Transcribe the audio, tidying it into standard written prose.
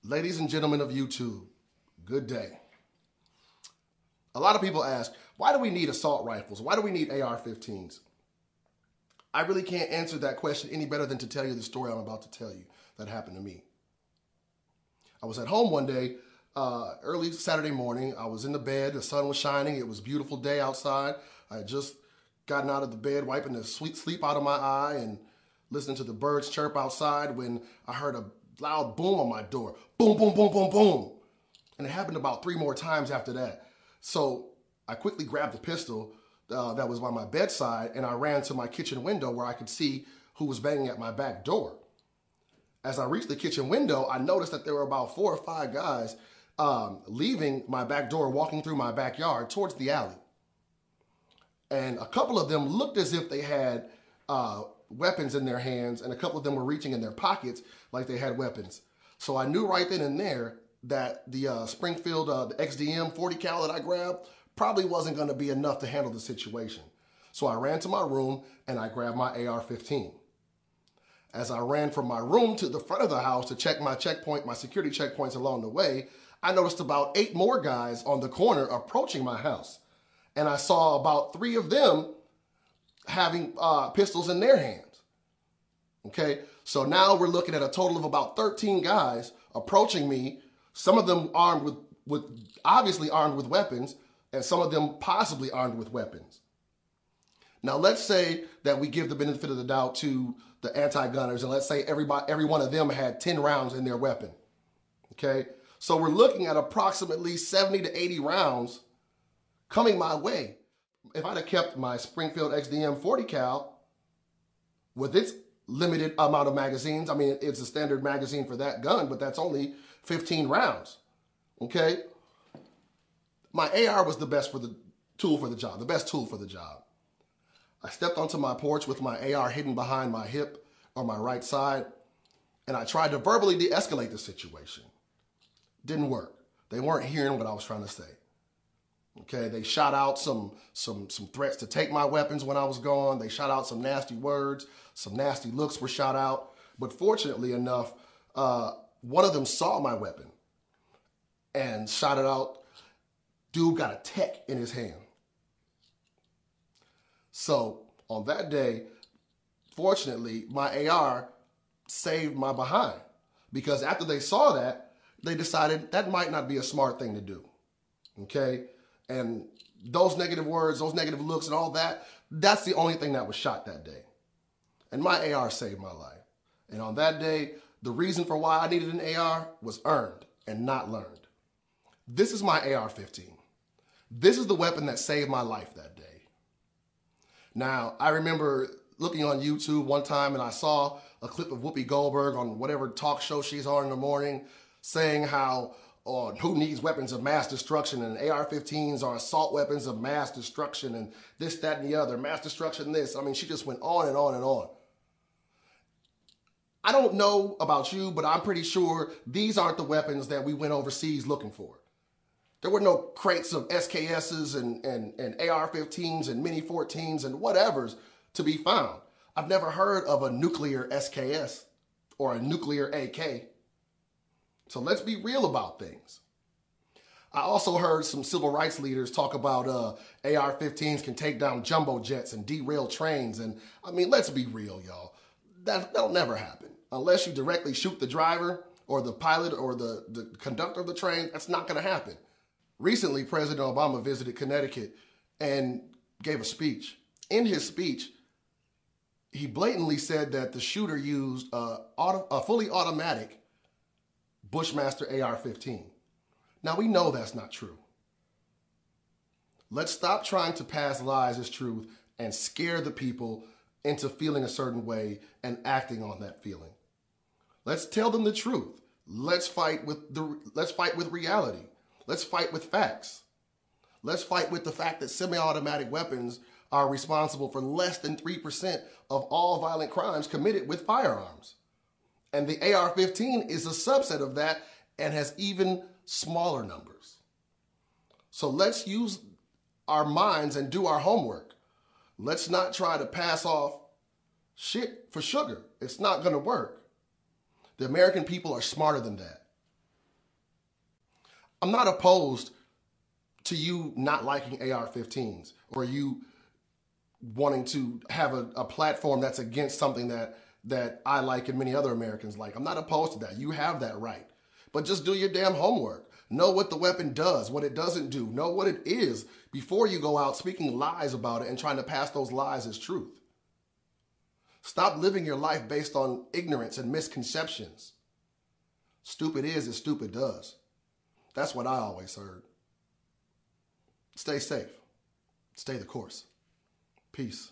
Ladies and gentlemen of YouTube, good day. A lot of people ask, why do we need assault rifles? Why do we need AR-15s? I really can't answer that question any better than to tell you the story I'm about to tell you that happened to me. I was at home one day, early Saturday morning. I was in the bed, the sun was shining, it was a beautiful day outside. I had just gotten out of the bed, wiping the sweet sleep out of my eye and listening to the birds chirp outside when I heard a loud boom on my door. Boom, boom, boom, boom, boom. And it happened about 3 more times after that. So I quickly grabbed the pistol that was by my bedside and I ran to my kitchen window where I could see who was banging at my back door. As I reached the kitchen window, I noticed that there were about 4 or 5 guys leaving my back door, walking through my backyard towards the alley. And a couple of them looked as if they had weapons in their hands, and a couple of them were reaching in their pockets like they had weapons. So I knew right then and there that the Springfield, the XDM 40 cal that I grabbed probably wasn't going to be enough to handle the situation. So I ran to my room and I grabbed my AR-15. As I ran from my room to the front of the house to check my checkpoint, my security checkpoints along the way, I noticed about 8 more guys on the corner approaching my house. And I saw about 3 of them having pistols in their hands. Okay, so now we're looking at a total of about 13 guys approaching me, some of them armed with obviously armed with weapons, and some of them possibly armed with weapons. Now let's say that we give the benefit of the doubt to the anti-gunners, and let's say every one of them had 10 rounds in their weapon. Okay, so we're looking at approximately 70 to 80 rounds coming my way. If I'd have kept my Springfield XDM 40 cal with its limited amount of magazines, I mean, it's a standard magazine for that gun, but that's only 15 rounds, okay? My AR was the best tool for the job, the best tool for the job. I stepped onto my porch with my AR hidden behind my hip on my right side, and I tried to verbally de-escalate the situation. Didn't work. They weren't hearing what I was trying to say. Okay, they shot out some threats to take my weapons when I was gone. They shot out some nasty words. Some nasty looks were shot out. But fortunately enough, one of them saw my weapon and shot it out. Dude got a tech in his hand. So on that day, fortunately, my AR saved my behind. Because after they saw that, they decided that might not be a smart thing to do. Okay? And those negative words, those negative looks and all that, that's the only thing that was shot that day. And my AR saved my life. And on that day, the reason for why I needed an AR was earned and not learned. This is my AR-15. This is the weapon that saved my life that day. Now, I remember looking on YouTube one time and I saw a clip of Whoopi Goldberg on whatever talk show she's on in the morning saying how who needs weapons of mass destruction, and AR-15s are assault weapons of mass destruction, and this, that, and the other, mass destruction this. I mean, she just went on and on and on. I don't know about you, but I'm pretty sure these aren't the weapons that we went overseas looking for. There were no crates of SKSs and AR-15s and Mini 14s and whatevers to be found. I've never heard of a nuclear SKS or a nuclear AK. So let's be real about things. I also heard some civil rights leaders talk about AR-15s can take down jumbo jets and derail trains. And I mean, let's be real, y'all. That'll never happen. Unless you directly shoot the driver or the pilot or the conductor of the train, that's not going to happen. Recently, President Obama visited Connecticut and gave a speech. In his speech, he blatantly said that the shooter used a fully automatic Bushmaster AR-15. Now we know that's not true. Let's stop trying to pass lies as truth and scare the people into feeling a certain way and acting on that feeling. Let's tell them the truth. Let's fight with reality. Let's fight with facts. Let's fight with the fact that semi-automatic weapons are responsible for less than 3% of all violent crimes committed with firearms. And the AR-15 is a subset of that and has even smaller numbers. So let's use our minds and do our homework. Let's not try to pass off shit for sugar. It's not going to work. The American people are smarter than that. I'm not opposed to you not liking AR-15s or you wanting to have a platform that's against something that I like and many other Americans like. I'm not opposed to that. You have that right. But just do your damn homework. Know what the weapon does, what it doesn't do. Know what it is before you go out speaking lies about it and trying to pass those lies as truth. Stop living your life based on ignorance and misconceptions. Stupid is as stupid does. That's what I always heard. Stay safe. Stay the course. Peace.